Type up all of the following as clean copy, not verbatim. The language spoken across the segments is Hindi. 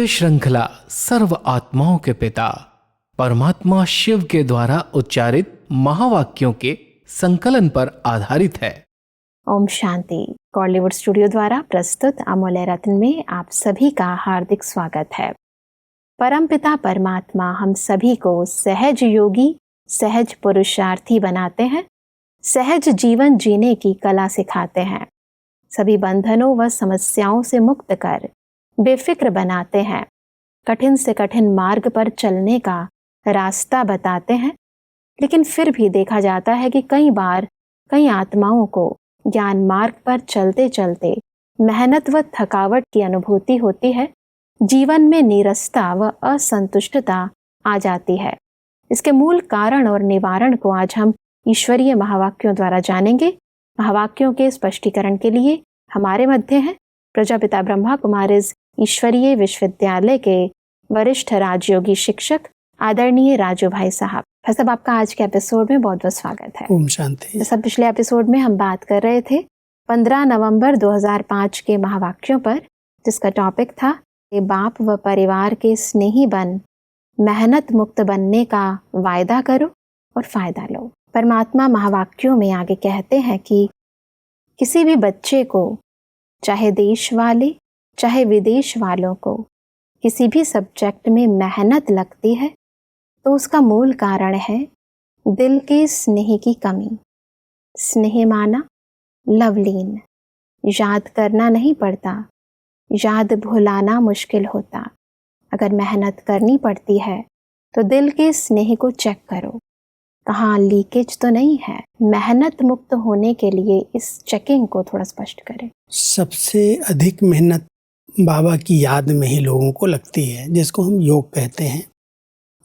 यह श्रृंखला सर्व आत्माओं के पिता परमात्मा शिव के द्वारा उच्चारित महावाक्यों के संकलन पर आधारित है। ओम शांति। कॉलीवुड स्टूडियो द्वारा प्रस्तुत अमूल्य रत्न में आप सभी का हार्दिक स्वागत है। परमपिता परमात्मा हम सभी को सहज योगी, सहज पुरुषार्थी बनाते हैं, सहज जीवन जीने की कला सिखाते हैं, सभी बंधनों व समस्याओं से मुक्त कर बेफिक्र बनाते हैं, कठिन से कठिन मार्ग पर चलने का रास्ता बताते हैं। लेकिन फिर भी देखा जाता है कि कई बार कई आत्माओं को ज्ञान मार्ग पर चलते चलते मेहनत व थकावट की अनुभूति होती है, जीवन में नीरसता व असंतुष्टता आ जाती है। इसके मूल कारण और निवारण को आज हम ईश्वरीय महावाक्यों द्वारा जानेंगे। महावाक्यों के स्पष्टीकरण के लिए हमारे मध्य हैं प्रजापिता ब्रह्मा कुमारीज ईश्वरीय विश्वविद्यालय के वरिष्ठ राजयोगी शिक्षक आदरणीय राजू भाई साहब। भाई साहब, आपका आज के एपिसोड में बहुत बहुत स्वागत है। ओम शांति। जैसा पिछले एपिसोड में हम बात कर रहे थे 15 नवंबर 2005 के महावाक्यों पर, जिसका टॉपिक था कि बाप व परिवार के स्नेही बन, मेहनत मुक्त बनने का वायदा करो और फायदा लो। परमात्मा महावाक्यों में आगे कहते हैं कि किसी भी बच्चे को, चाहे देश वाले चाहे विदेश वालों को, किसी भी सब्जेक्ट में मेहनत लगती है तो उसका मूल कारण है दिल के स्नेह की कमी। स्नेह माना लवलीन, याद करना नहीं पड़ता, याद भुलाना मुश्किल होता। अगर मेहनत करनी पड़ती है तो दिल के स्नेह को चेक करो, कहाँ लीकेज तो नहीं है। मेहनत मुक्त होने के लिए इस चेकिंग को थोड़ा स्पष्ट करें। सबसे अधिक मेहनत बाबा की याद में ही लोगों को लगती है, जिसको हम योग कहते हैं।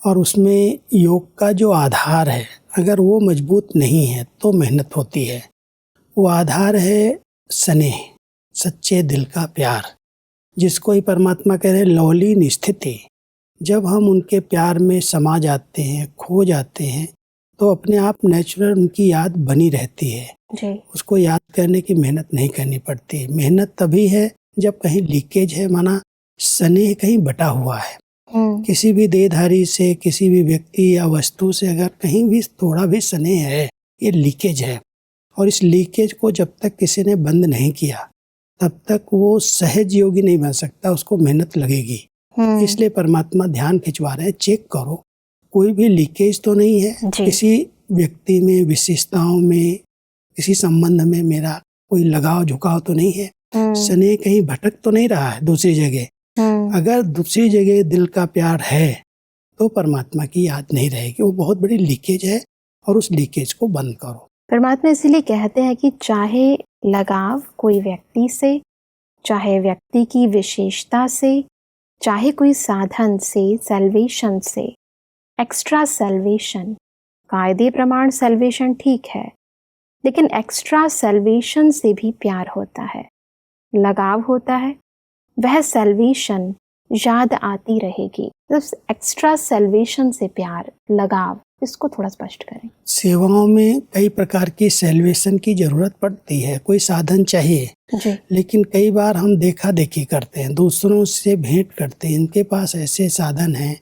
और उसमें योग का जो आधार है, अगर वो मजबूत नहीं है तो मेहनत होती है। वो आधार है स्नेह, सच्चे दिल का प्यार, जिसको ही परमात्मा कह रहे लवलीन स्थिति। जब हम उनके प्यार में समा जाते हैं, खो जाते हैं, तो अपने आप नेचुरल उनकी याद बनी रहती है जी। उसको याद करने की मेहनत नहीं करनी पड़ती। मेहनत तभी है जब कहीं लीकेज है, माना स्नेह कहीं बटा हुआ है। किसी भी देहधारी से, किसी भी व्यक्ति या वस्तु से अगर कहीं भी थोड़ा भी स्नेह है, ये लीकेज है। और इस लीकेज को जब तक किसी ने बंद नहीं किया तब तक वो सहज योगी नहीं बन सकता, उसको मेहनत लगेगी। इसलिए परमात्मा ध्यान खिंचवा रहे हैं, चेक करो कोई भी लीकेज तो नहीं है किसी व्यक्ति में, विशेषताओं में, किसी संबंध में मेरा कोई लगाव झुकाव तो नहीं है, स्नेह कहीं भटक तो नहीं रहा है दूसरी जगह। अगर दूसरी जगह दिल का प्यार है तो परमात्मा की याद नहीं रहेगी। वो बहुत बड़ी लीकेज है और उस लीकेज को बंद करो। परमात्मा इसीलिए कहते हैं कि चाहे लगाव कोई व्यक्ति से, चाहे व्यक्ति की विशेषता से, चाहे कोई साधन से, सैल्वेशन से, एक्स्ट्रा सैल्वेशन, कायदे प्रमाण सैल्वेशन ठीक है, लेकिन एक्स्ट्रा सैल्वेशन से भी प्यार होता है, लगाव होता है। वह सैल्वेशन याद आती रहेगी। तो एक्स्ट्रा सैल्वेशन से प्यार, लगाव, इसको थोड़ा स्पष्ट करें। सेवाओं में कई प्रकार की सैल्वेशन की जरूरत पड़ती है, कोई साधन चाहिए जी। लेकिन कई बार हम देखा देखी करते हैं, दूसरों से भेंट करते हैं, इनके पास ऐसे साधन हैं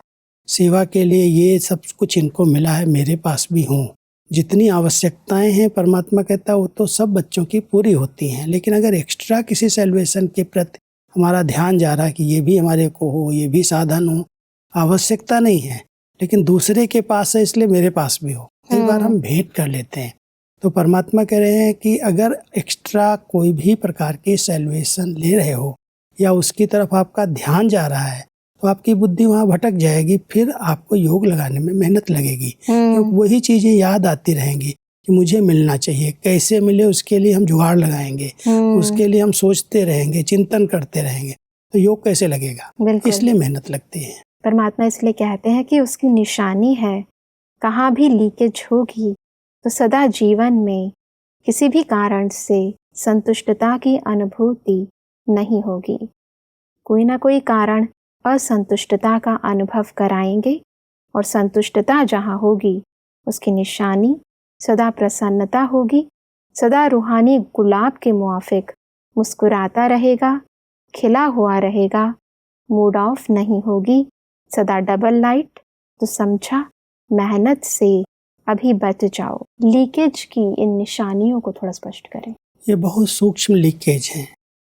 सेवा के लिए, ये सब कुछ इनको मिला है, मेरे पास भी हूँ। जितनी आवश्यकताएं हैं परमात्मा कहता है वो तो सब बच्चों की पूरी होती हैं, लेकिन अगर एक्स्ट्रा किसी सैल्वेशन के प्रति हमारा ध्यान जा रहा है कि ये भी हमारे को हो, ये भी साधन हो, आवश्यकता नहीं है लेकिन दूसरे के पास है इसलिए मेरे पास भी हो, कई बार हम भेंट कर लेते हैं। तो परमात्मा कह रहे हैं कि अगर एक्स्ट्रा कोई भी प्रकार की सैल्वेशन ले रहे हो या उसकी तरफ आपका ध्यान जा रहा है तो आपकी बुद्धि वहाँ भटक जाएगी, फिर आपको योग लगाने में मेहनत लगेगी। तो वही चीज़ें याद आती रहेंगी कि मुझे मिलना चाहिए, कैसे मिले उसके लिए हम जुगाड़ लगाएंगे, उसके लिए हम सोचते रहेंगे, चिंतन करते रहेंगे, तो योग कैसे लगेगा। इसलिए मेहनत लगती है। परमात्मा इसलिए कहते हैं कि उसकी निशानी है, कहाँ भी लीकेज होगी तो सदा जीवन में किसी भी कारण से संतुष्टता की अनुभूति नहीं होगी। कोई ना कोई कारण असंतुष्टता का अनुभव कराएंगे और संतुष्टता जहाँ होगी उसकी निशानी सदा प्रसन्नता होगी, सदा रूहानी गुलाब के मुआफिक मुस्कुराता रहेगा, खिला हुआ रहेगा, मूड ऑफ नहीं होगी, सदा डबल लाइट, तो समझा मेहनत से अभी बच जाओ। लीकेज की इन निशानियों को थोड़ा स्पष्ट करें। ये बहुत सूक्ष्म लीकेज है।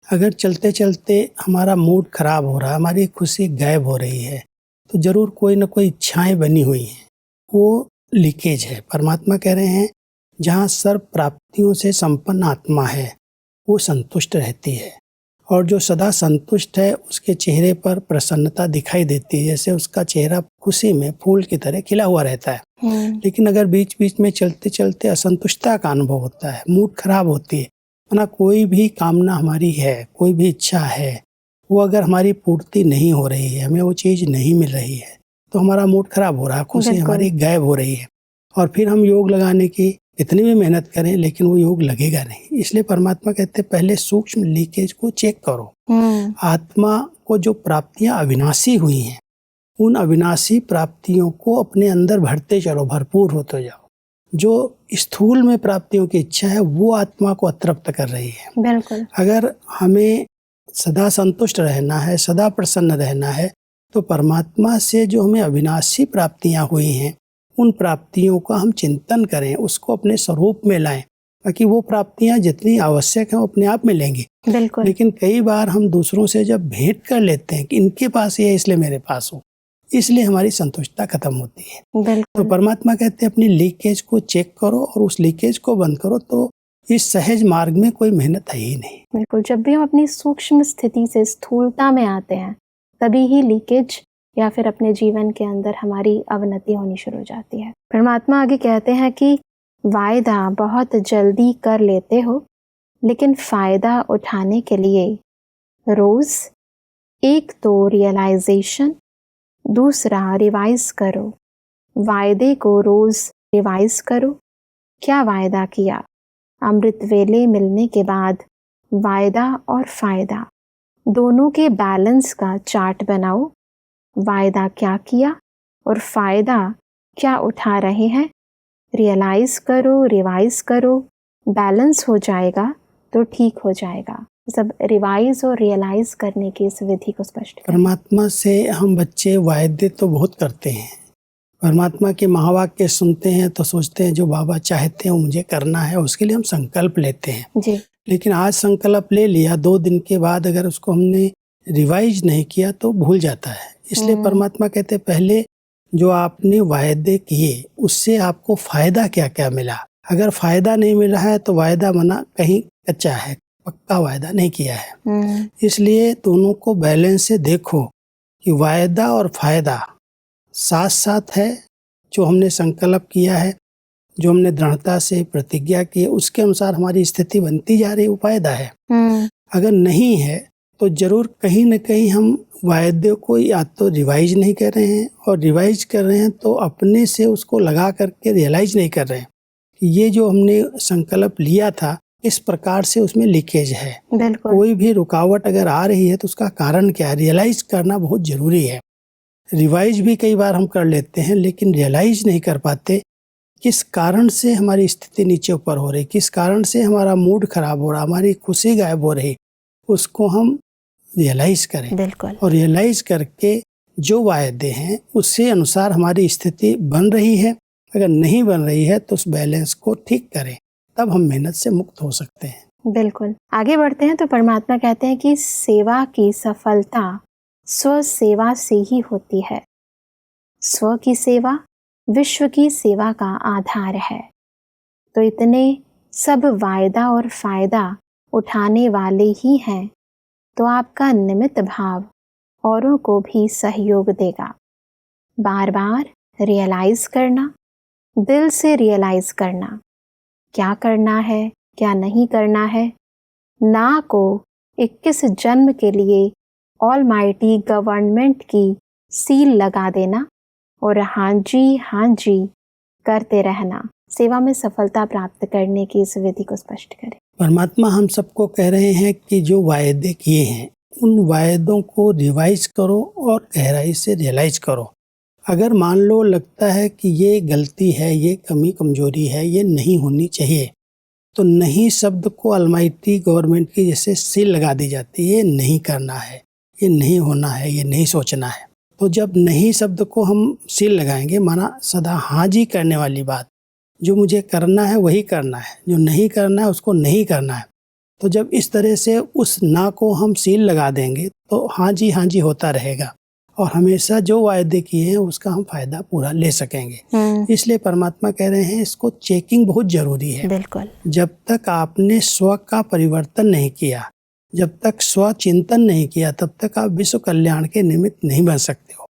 अगर चलते चलते हमारा मूड खराब हो रहा है, हमारी खुशी गायब हो रही है, तो जरूर कोई ना कोई इच्छाएं बनी हुई हैं, वो लीकेज है। परमात्मा कह रहे हैं जहाँ सर्व प्राप्तियों से संपन्न आत्मा है वो संतुष्ट रहती है, और जो सदा संतुष्ट है उसके चेहरे पर प्रसन्नता दिखाई देती है, जैसे उसका चेहरा खुशी में फूल की तरह खिला हुआ रहता है। लेकिन अगर बीच बीच में चलते चलते असंतुष्टता का अनुभव होता है, मूड खराब होती है, ना कोई भी कामना हमारी है, कोई भी इच्छा है, वो अगर हमारी पूर्ति नहीं हो रही है, हमें वो चीज़ नहीं मिल रही है, तो हमारा मूड खराब हो रहा है, खुशी हमारी गायब हो रही है। और फिर हम योग लगाने की कितनी भी मेहनत करें लेकिन वो योग लगेगा नहीं। इसलिए परमात्मा कहते हैं पहले सूक्ष्म लीकेज को चेक करो। आत्मा को जो प्राप्तियां अविनाशी हुई हैं, उन अविनाशी प्राप्तियों को अपने अंदर भरते चलो, भरपूर होते जाओ। जो स्थूल में प्राप्तियों की इच्छा है वो आत्मा को अतृप्त कर रही है। बिल्कुल। अगर हमें सदा संतुष्ट रहना है, सदा प्रसन्न रहना है, तो परमात्मा से जो हमें अविनाशी प्राप्तियां हुई हैं उन प्राप्तियों का हम चिंतन करें, उसको अपने स्वरूप में लाएं, ताकि वो प्राप्तियां जितनी आवश्यक हैं वो अपने आप मिलेंगी। बिल्कुल। लेकिन कई बार हम दूसरों से जब भेंट कर लेते हैं कि इनके पास ये है इसलिए मेरे पास हो, इसलिए हमारी संतुष्टता खत्म होती है। तो परमात्मा कहते हैं अपनी लीकेज को चेक करो और उस लीकेज को बंद करो, तो इस सहज मार्ग में कोई मेहनत है ही नहीं। बिल्कुल। जब भी हम अपनी सूक्ष्म स्थिति से स्थूलता में आते हैं तभी ही लीकेज या फिर अपने जीवन के अंदर हमारी अवनति होनी शुरू हो जाती है। परमात्मा आगे कहते हैं कि वायदा बहुत जल्दी कर लेते हो, लेकिन फायदा उठाने के लिए रोज एक तो रियलाइजेशन, दूसरा रिवाइज करो। वायदे को रोज रिवाइज करो। क्या वायदा किया? अमृत वेले मिलने के बाद वायदा और फायदा दोनों के बैलेंस का चार्ट बनाओ। वायदा क्या किया और फायदा क्या उठा रहे हैं, रियलाइज करो, रिवाइज करो। बैलेंस हो जाएगा तो ठीक हो जाएगा। सब रिवाइज और रियलाइज करने की इस विधि को स्पष्ट करें। परमात्मा से हम बच्चे वायदे तो बहुत करते हैं, परमात्मा के महावाक्य सुनते हैं तो सोचते हैं जो बाबा चाहते हैं वो मुझे करना है, उसके लिए हम संकल्प लेते हैं जी। लेकिन आज संकल्प ले लिया, 2 दिन के बाद अगर उसको हमने रिवाइज नहीं किया तो भूल जाता है। इसलिए परमात्मा कहते हैं पहले जो आपने वायदे किए उससे आपको फायदा क्या क्या मिला। अगर फायदा नहीं मिला है तो वायदा बना कहीं कच्चा है, पक्का वायदा नहीं किया है। इसलिए दोनों को बैलेंस से देखो कि वायदा और फायदा साथ साथ है। जो हमने संकल्प किया है, जो हमने दृढ़ता से प्रतिज्ञा की है, उसके अनुसार हमारी स्थिति बनती जा रही है, वो फायदा है। अगर नहीं है तो जरूर कहीं न कहीं हम वायदे को या तो रिवाइज नहीं कर रहे हैं, और रिवाइज कर रहे हैं तो अपने से उसको लगा करके रियलाइज नहीं कर रहे हैं कि ये जो हमने संकल्प लिया था इस प्रकार से उसमें लीकेज है। कोई भी रुकावट अगर आ रही है तो उसका कारण क्या है, रियलाइज करना बहुत जरूरी है। रिवाइज भी कई बार हम कर लेते हैं लेकिन रियलाइज नहीं कर पाते किस कारण से हमारी स्थिति नीचे ऊपर हो रही, किस कारण से हमारा मूड खराब हो रहा, हमारी खुशी गायब हो रही, उसको हम रियलाइज करें। बिल्कुल। और रियलाइज करके जो वायदे हैं उससे अनुसार हमारी स्थिति बन रही है, अगर नहीं बन रही है तो उस बैलेंस को ठीक करें, तब हम मेहनत से मुक्त हो सकते हैं। बिल्कुल। आगे बढ़ते हैं तो परमात्मा कहते हैं कि सेवा की सफलता स्व सेवा से ही होती है। स्व की सेवा विश्व की सेवा का आधार है। तो इतने सब वायदा और फायदा उठाने वाले ही हैं, तो आपका निमित्त भाव औरों को भी सहयोग देगा। बार बार रियलाइज करना, दिल से रियलाइज करना, क्या करना है क्या नहीं करना है। ना को 21 जन्म के लिए ऑलमाइटी गवर्नमेंट की सील लगा देना और हाँ जी करते रहना। सेवा में सफलता प्राप्त करने की इस विधि को स्पष्ट करें। परमात्मा हम सबको कह रहे हैं कि जो वायदे किए हैं उन वायदों को रिवाइज करो और गहराई से रियलाइज करो। अगर मान लो लगता है कि ये गलती है, ये कमी कमजोरी है, ये नहीं होनी चाहिए, तो नहीं शब्द को अलमाइटी गवर्नमेंट की जैसे सील लगा दी जाती है, नहीं करना है, ये नहीं होना है, ये नहीं सोचना है। तो जब नहीं शब्द को हम सील लगाएंगे, माना सदा हाँ जी करने वाली बात, जो मुझे करना है वही करना है, जो नहीं करना है उसको नहीं करना है। तो जब इस तरह से उस ना को हम सील लगा देंगे तो हाँ जी होता रहेगा और हमेशा जो वायदे किए हैं उसका हम फायदा पूरा ले सकेंगे। इसलिए परमात्मा कह रहे हैं इसको चेकिंग बहुत जरूरी है। बिल्कुल। जब तक आपने स्व का परिवर्तन नहीं किया, जब तक स्व चिंतन नहीं किया, तब तक आप विश्व कल्याण के निमित्त नहीं बन सकते हो।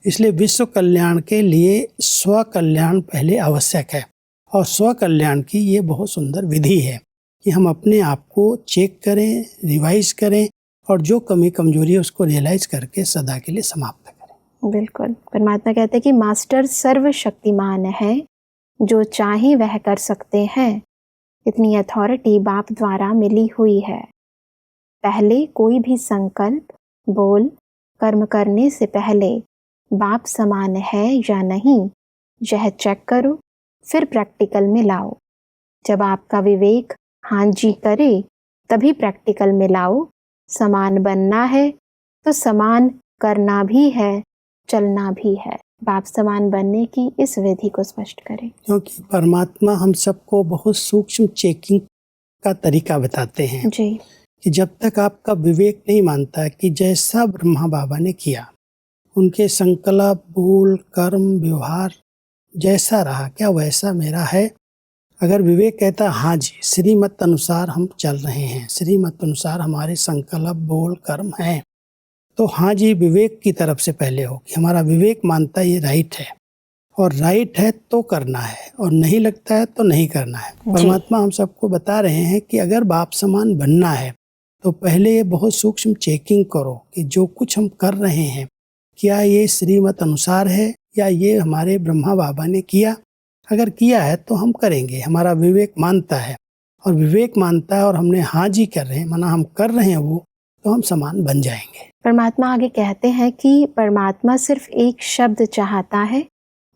इसलिए विश्व कल्याण के लिए स्व कल्याण पहले आवश्यक है और स्व कल्याण की ये बहुत सुंदर विधि है कि हम अपने आप को चेक करें, रिवाइज करें और जो कमी कमजोरी है उसको रियलाइज करके सदा के लिए समाप्त करें। बिल्कुल। परमात्मा कहते हैं कि मास्टर सर्वशक्तिमान है, जो चाहे वह कर सकते हैं। इतनी अथॉरिटी बाप द्वारा मिली हुई है। पहले कोई भी संकल्प, बोल, कर्म करने से पहले बाप समान है या नहीं, यह चेक करो, फिर प्रैक्टिकल में लाओ। जब आपका विवेक हाँ जी करे तभी प्रैक्टिकल में लाओ। समान बनना है तो समान करना भी है, चलना भी है। बाप समान बनने की इस विधि को स्पष्ट करें। क्योंकि परमात्मा हम सबको बहुत सूक्ष्म चेकिंग का तरीका बताते हैं जी। कि जब तक आपका विवेक नहीं मानता कि जैसा ब्रह्मा बाबा ने किया, उनके संकल्प, बोल, कर्म, व्यवहार जैसा रहा, क्या वैसा मेरा है? अगर विवेक कहता हाँ जी, श्रीमत अनुसार हम चल रहे हैं, श्रीमत अनुसार हमारे संकल्प, बोल, कर्म हैं, तो हाँ जी विवेक की तरफ से पहले हो कि हमारा विवेक मानता है ये राइट है और राइट है तो करना है और नहीं लगता है तो नहीं करना है। परमात्मा हम सबको बता रहे हैं कि अगर बाप समान बनना है तो पहले ये बहुत सूक्ष्म चेकिंग करो कि जो कुछ हम कर रहे हैं क्या ये श्रीमत अनुसार है या ये हमारे ब्रह्मा बाबा ने किया। अगर किया है तो हम करेंगे, हमारा विवेक मानता है और विवेक मानता है और हमने हाँ जी कर रहे हैं, माना हम कर रहे हैं वो, तो हम समान बन जाएंगे। परमात्मा आगे कहते हैं कि परमात्मा सिर्फ एक शब्द चाहता है।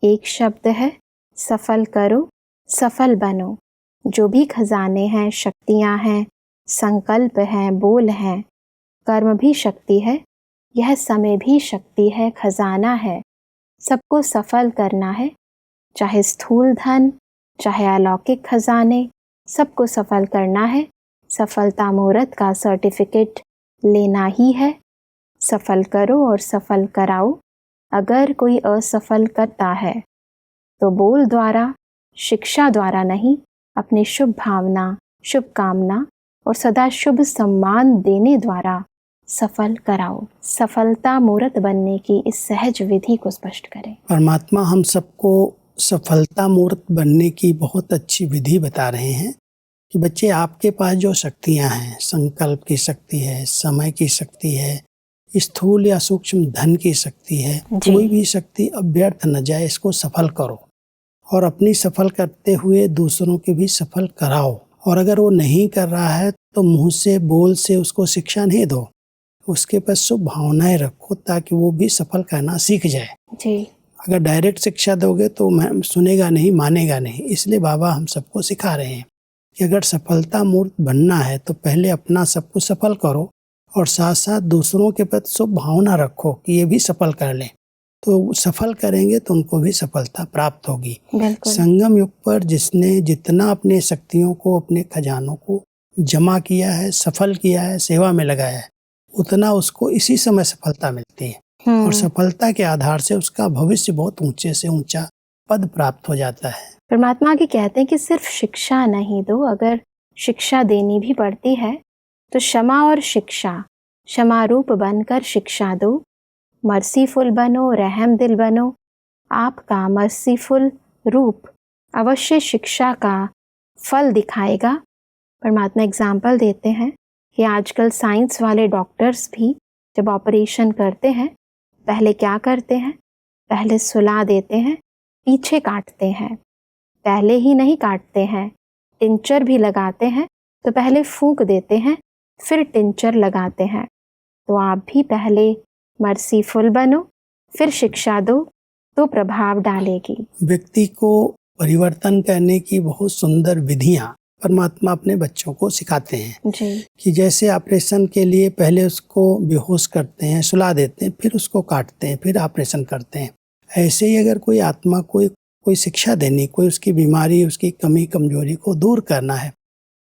एक शब्द है, सफल करो, सफल बनो। जो भी खजाने हैं, शक्तियां हैं, संकल्प हैं, बोल हैं, कर्म भी शक्ति है, यह समय भी शक्ति है, खजाना है। सबको सफल करना है, चाहे स्थूल धन, चाहे अलौकिक खजाने, सबको सफल करना है। सफलता मुहूर्त का सर्टिफिकेट लेना ही है। सफल करो और सफल कराओ। अगर कोई असफल करता है तो बोल द्वारा, शिक्षा द्वारा नहीं, अपनी शुभ भावना, शुभकामना और सदा शुभ सम्मान देने द्वारा सफल कराओ। सफलता मूर्त बनने की इस सहज विधि को स्पष्ट करें। परमात्मा हम सबको सफलता मूर्त बनने की बहुत अच्छी विधि बता रहे हैं कि बच्चे आपके पास जो शक्तियां हैं, संकल्प की शक्ति है, समय की शक्ति है, स्थूल या सूक्ष्म धन की शक्ति है, कोई भी शक्ति अव्यर्थ न जाए, इसको सफल करो और अपनी सफल करते हुए दूसरों के भी सफल कराओ। और अगर वो नहीं कर रहा है तो मुंह से, बोल से उसको शिक्षा नहीं दो, उसके पास शुभ भावनाएं रखो ताकि वो भी सफल करना सीख जाए जी। अगर डायरेक्ट शिक्षा दोगे तो सुनेगा नहीं, मानेगा नहीं। इसलिए बाबा हम सबको सिखा रहे हैं कि अगर सफलता मूर्त बनना है तो पहले अपना सब कुछ सफल करो और साथ साथ दूसरों के प्रति शुभ भावना रखो कि ये भी सफल कर लें। तो सफल करेंगे तो उनको भी सफलता प्राप्त होगी। संगम युग पर जिसने जितना अपने शक्तियों को, अपने खजानों को जमा किया है, सफल किया है, सेवा में लगाया है, उतना उसको इसी समय सफलता मिलती है और सफलता के आधार से उसका भविष्य बहुत ऊंचे से ऊंचा पद प्राप्त हो जाता है। परमात्मा की कहते हैं कि सिर्फ शिक्षा नहीं दो, अगर शिक्षा देनी भी पड़ती है तो क्षमा और शिक्षा, क्षमा रूप बनकर शिक्षा दो। मर्सीफुल बनो, रहम दिल बनो। आपका मर्सीफुल रूप अवश्य शिक्षा का फल दिखाएगा। परमात्मा एग्जाम्पल देते हैं कि आजकल साइंस वाले डॉक्टर्स भी जब ऑपरेशन करते हैं पहले क्या करते हैं? पहले सुला देते हैं, पीछे काटते हैं। पहले ही नहीं काटते हैं, टिंचर भी लगाते हैं। तो पहले फूंक देते हैं, फिर टिंचर लगाते हैं। तो आप भी पहले मर्सीफुल बनो, फिर शिक्षा दो, तो प्रभाव डालेगी। व्यक्ति को परिवर्तन करने की बहुत सुंदर विधियां परमात्मा अपने बच्चों को सिखाते हैं जी। कि जैसे ऑपरेशन के लिए पहले उसको बेहोश करते हैं, सुला देते हैं, फिर उसको काटते हैं, फिर ऑपरेशन करते हैं। ऐसे ही अगर कोई आत्मा को कोई शिक्षा देनी, कोई उसकी बीमारी, उसकी कमी कमजोरी को दूर करना है,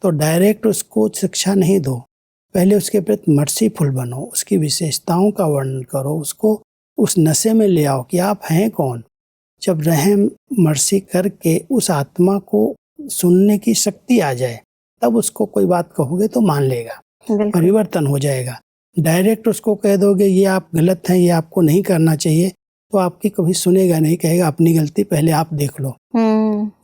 तो डायरेक्ट उसको शिक्षा नहीं दो, पहले उसके प्रति मर्सीफुल बनो, उसकी विशेषताओं का वर्णन करो, उसको उस नशे में ले आओ कि आप हैं कौन। जब रहम मर्सी करके उस आत्मा को सुनने की शक्ति आ जाए, तब उसको कोई बात कहोगे तो मान लेगा, परिवर्तन हो जाएगा। डायरेक्ट उसको कह दोगे ये आप गलत हैं, ये आपको नहीं करना चाहिए, तो आपकी कभी सुनेगा नहीं, कहेगा अपनी गलती पहले आप देख लो।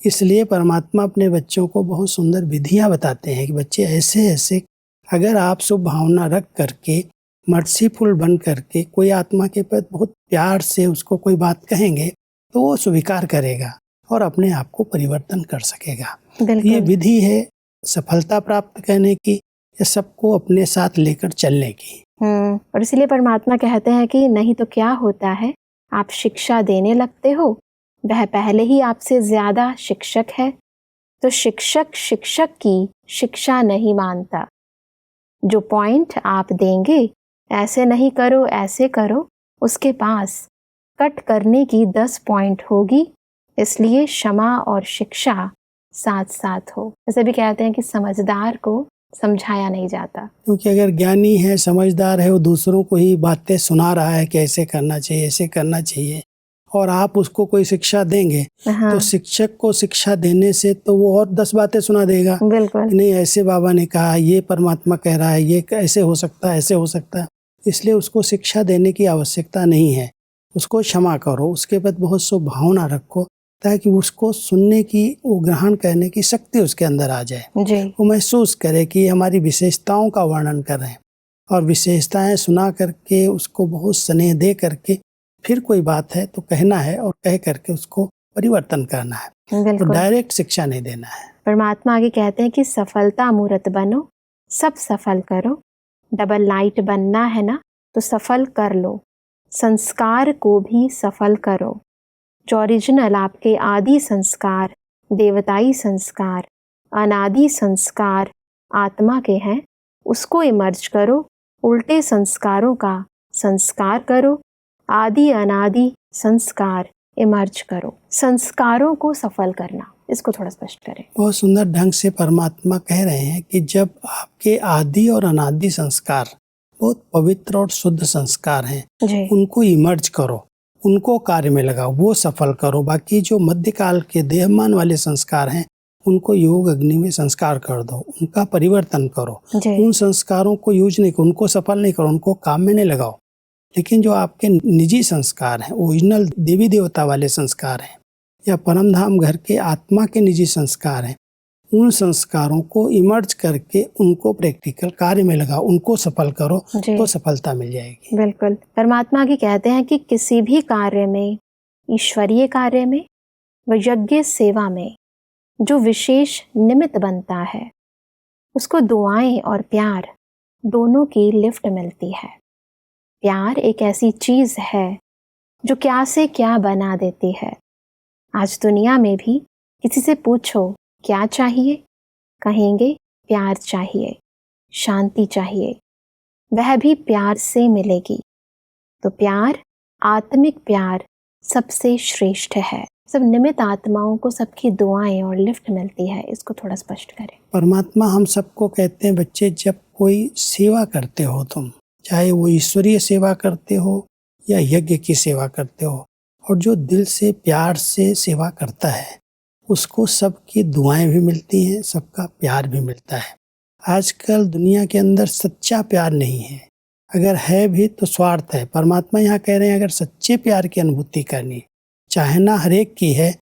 इसलिए परमात्मा अपने बच्चों को बहुत सुंदर विधियां बताते हैं कि बच्चे ऐसे ऐसे अगर आप शुभ भावना रख करके, मर्सीफुल बन करके कोई आत्मा के प्रति बहुत प्यार से उसको कोई बात कहेंगे, तो वो स्वीकार करेगा और अपने आप को परिवर्तन कर सकेगा। ये विधि है सफलता प्राप्त करने की या सबको अपने साथ लेकर चलने की। और इसीलिए परमात्मा कहते हैं कि नहीं तो क्या होता है, आप शिक्षा देने लगते हो, वह पहले ही आपसे ज्यादा शिक्षक है, तो शिक्षक शिक्षक की शिक्षा नहीं मानता। जो पॉइंट आप देंगे, ऐसे नहीं करो ऐसे करो, उसके पास कट करने की 10 पॉइंट होगी। इसलिए क्षमा और शिक्षा साथ साथ हो। जैसे भी कहते हैं कि समझदार को समझाया नहीं जाता, क्योंकि अगर ज्ञानी है, समझदार है, वो दूसरों को ही बातें सुना रहा है कि ऐसे करना चाहिए, ऐसे करना चाहिए, और आप उसको कोई शिक्षा देंगे, तो शिक्षक को शिक्षा देने से तो वो और 10 बातें सुना देगा। बिल्कुल नहीं, ऐसे बाबा ने कहा, ये परमात्मा कह रहा है, ये ऐसे हो सकता है, ऐसे हो सकता है। इसलिए उसको शिक्षा देने की आवश्यकता नहीं है। उसको क्षमा करो, उसके प्रति बहुत शुभ भावना रखो, ताकि उसको सुनने की, वो ग्रहण करने की शक्ति उसके अंदर आ जाए। वो महसूस करे कि हमारी विशेषताओं का वर्णन कर रहे हैं, और विशेषताएं सुना करके उसको बहुत स्नेह दे करके फिर कोई बात है तो कहना है, और कह करके उसको परिवर्तन करना है, तो डायरेक्ट शिक्षा नहीं देना है। परमात्मा आगे कहते हैं कि सफलता मूर्त बनो, सब सफल करो, डबल लाइट बनना है ना तो सफल कर लो, संस्कार को भी सफल करो। जो ओरिजिनल आपके आदि संस्कार, देवताई संस्कार, अनादि संस्कार आत्मा के हैं, उसको इमर्ज करो, उल्टे संस्कारों का संस्कार करो, आदि अनादि संस्कार इमर्ज करो। संस्कारों को सफल करना, इसको थोड़ा स्पष्ट करें। बहुत सुंदर ढंग से परमात्मा कह रहे हैं कि जब आपके आदि और अनादि संस्कार बहुत पवित्र और शुद्ध संस्कार हैं, उनको इमर्ज करो, उनको कार्य में लगाओ, वो सफल करो। बाकी जो मध्यकाल के देहमान वाले संस्कार हैं, उनको योग अग्नि में संस्कार कर दो, उनका परिवर्तन करो। उन संस्कारों को यूज नहीं करो, उनको सफल नहीं करो, उनको काम में नहीं लगाओ। लेकिन जो आपके निजी संस्कार हैं, ओरिजिनल देवी देवता वाले संस्कार हैं, या परमधाम घर के आत्मा के निजी संस्कार हैं, उन संस्कारों को इमर्ज करके उनको प्रैक्टिकल कार्य में लगाओ, उनको सफल करो, तो सफलता मिल जाएगी। बिल्कुल। परमात्मा की कहते हैं कि किसी भी कार्य में, ईश्वरीय कार्य में व यज्ञ सेवा में जो विशेष निमित्त बनता है, उसको दुआएं और प्यार दोनों की लिफ्ट मिलती है। प्यार एक ऐसी चीज है जो क्या से क्या बना देती है। आज दुनिया में भी किसी से पूछो क्या चाहिए, कहेंगे प्यार चाहिए, शांति चाहिए, वह भी प्यार से मिलेगी। तो प्यार, आत्मिक प्यार सबसे श्रेष्ठ है। सब निमित्त आत्माओं को सबकी दुआएं और लिफ्ट मिलती है, इसको थोड़ा स्पष्ट करें। परमात्मा हम सबको कहते हैं, बच्चे जब कोई सेवा करते हो तुम, चाहे वो ईश्वरीय सेवा करते हो या यज्ञ की सेवा करते हो, और जो दिल से प्यार से सेवा करता है उसको सबकी दुआएं भी मिलती हैं, सबका प्यार भी मिलता है। आजकल दुनिया के अंदर सच्चा प्यार नहीं है, अगर है भी तो स्वार्थ है। परमात्मा यहाँ कह रहे हैं अगर सच्चे प्यार की अनुभूति करनी, चाहना हर एक की है,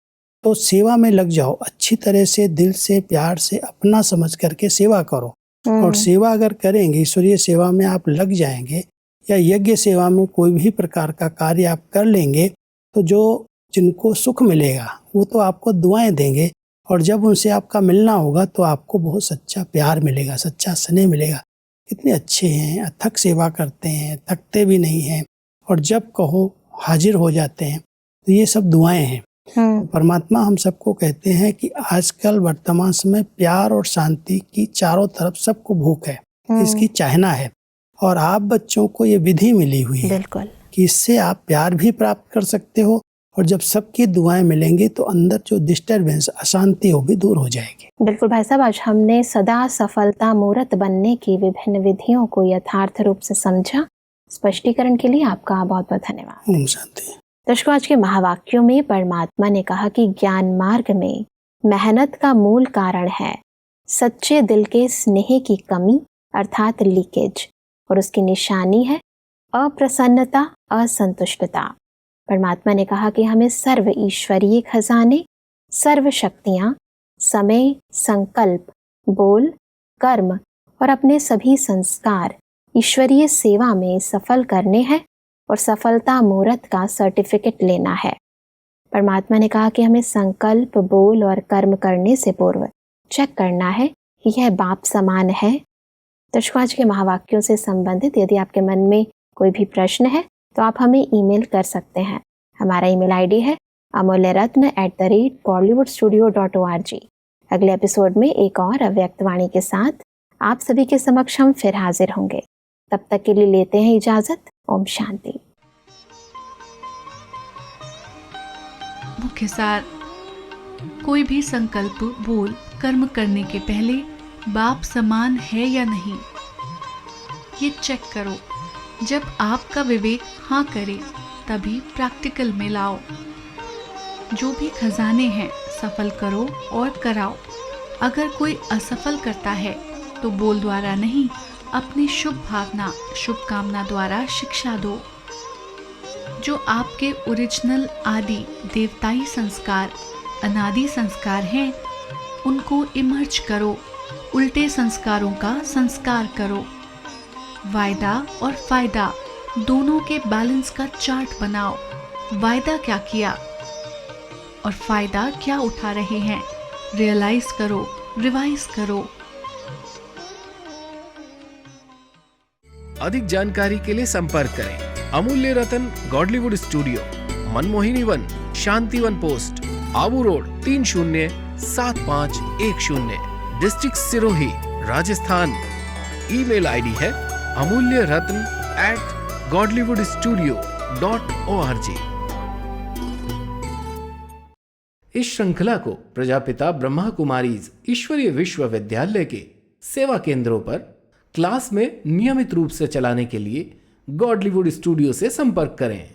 तो सेवा में लग जाओ, अच्छी तरह से दिल से प्यार से अपना समझ करके सेवा करो। और सेवा अगर करेंगे, ईश्वरीय सेवा में आप लग जाएंगे या यज्ञ सेवा में कोई भी प्रकार का कार्य आप कर लेंगे, तो जो जिनको सुख मिलेगा वो तो आपको दुआएं देंगे, और जब उनसे आपका मिलना होगा तो आपको बहुत सच्चा प्यार मिलेगा, सच्चा स्नेह मिलेगा। कितने अच्छे हैं, अथक सेवा करते हैं, थकते भी नहीं हैं, और जब कहो हाजिर हो जाते हैं। तो ये सब दुआएं हैं। परमात्मा हम सबको कहते हैं कि आजकल वर्तमान समय प्यार और शांति की चारों तरफ सबको भूख है, इसकी चाहना है। और आप बच्चों को ये विधि मिली हुई है बिल्कुल कि इससे आप प्यार भी प्राप्त कर सकते हो, और जब सबकी दुआएं मिलेंगी तो अंदर जो डिस्टर्बेंस, अशांति होगी, दूर हो जाएगी। बिल्कुल भाई साहब, आज हमने सदा सफलता मूर्त बनने की विभिन्न विधियों को यथार्थ रूप से समझा। स्पष्टीकरण के लिए आपका बहुत बहुत धन्यवाद। ओम शांति। दर्शकों, आज के महावाक्यों में परमात्मा ने कहा कि ज्ञान मार्ग में मेहनत का मूल कारण है सच्चे दिल के स्नेह की कमी अर्थात लीकेज, और उसकी निशानी है अप्रसन्नता, असंतुष्टता। परमात्मा ने कहा कि हमें सर्व ईश्वरीय खजाने, सर्व शक्तियाँ, समय, संकल्प, बोल, कर्म और अपने सभी संस्कार ईश्वरीय सेवा में सफल करने हैं और सफलता मूर्त का सर्टिफिकेट लेना है। परमात्मा ने कहा कि हमें संकल्प, बोल और कर्म करने से पूर्व चेक करना है कि यह बाप समान है। दर्शकों, आज के महावाक्यों से संबंधित यदि आपके मन में कोई भी प्रश्न है तो आप हमें ईमेल कर सकते हैं। हमारा ईमेल आईडी है amolyaratna@bollywoodstudio.org। अगले एपिसोड में एक और अव्यक्त वाणी के साथ आप सभी के समक्ष हम फिर हाजिर होंगे। तब तक के लिए लेते हैं इजाजत। ओम शांति। मुख्य सार: कोई भी संकल्प, बोल, कर्म करने के पहले बाप समान है या नहीं, ये चेक करो। जब आपका विवेक हाँ करे तभी प्रैक्टिकल में लाओ। जो भी खजाने हैं सफल करो और कराओ। अगर कोई असफल करता है तो बोल द्वारा नहीं, अपनी शुभ भावना, शुभकामना द्वारा शिक्षा दो। जो आपके ओरिजिनल आदि देवताई संस्कार, अनादि संस्कार हैं, उनको इमर्ज करो। उल्टे संस्कारों का संस्कार करो। वायदा और फायदा दोनों के बैलेंस का चार्ट बनाओ। वायदा क्या किया और फायदा क्या उठा रहे हैं, रियलाइज करो, रिवाइज करो। अधिक जानकारी के लिए संपर्क करें Amulya Ratan Godlywood studio, Manmohini Van, Shantivan post, Abu road 307510, district Sirohi, Rajasthan. Email ID है amulyaratn@godlywoodstudio.org। इस श्रृंखला को प्रजापिता ब्रह्मा कुमारीज ईश्वरीय विश्वविद्यालय के सेवा केंद्रों पर क्लास में नियमित रूप से चलाने के लिए गॉडलीवुड स्टूडियो से संपर्क करें।